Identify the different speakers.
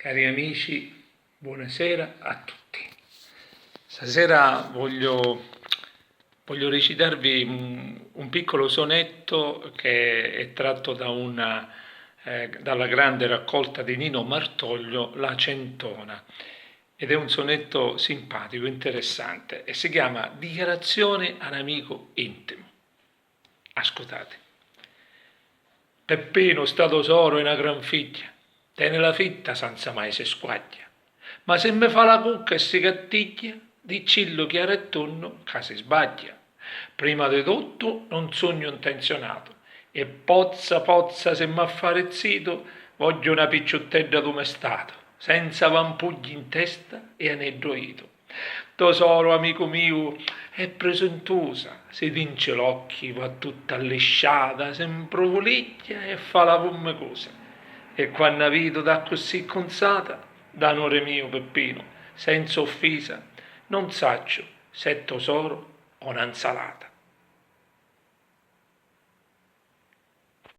Speaker 1: Cari amici, buonasera a tutti. Stasera voglio recitarvi un piccolo sonetto che è tratto dalla grande raccolta di Nino Martoglio, La Centona, ed è un sonetto simpatico, interessante, e si chiama Dichiarazione all'amico intimo. Ascoltate. Peppino, sta tesoro è una gran figlia, tiene la fitta senza mai si squaglia. Ma se mi fa la cucca e si cattiglia, dicillo chiaro e tonno che si sbaglia. Prima di tutto non sogno intenzionato, e pozza se m'affare zito, voglio una picciottedda domestato, senza vampugli in testa e aneddoito. Tesoro, amico mio, è presuntuosa, si tince l'occhi, va tutta allisciata, sempre voliglia e fa la pomme cosa. E quando vedo da così consata, d'amore mio Peppino, senza offesa, non saccio se è tesoro o un'insalata.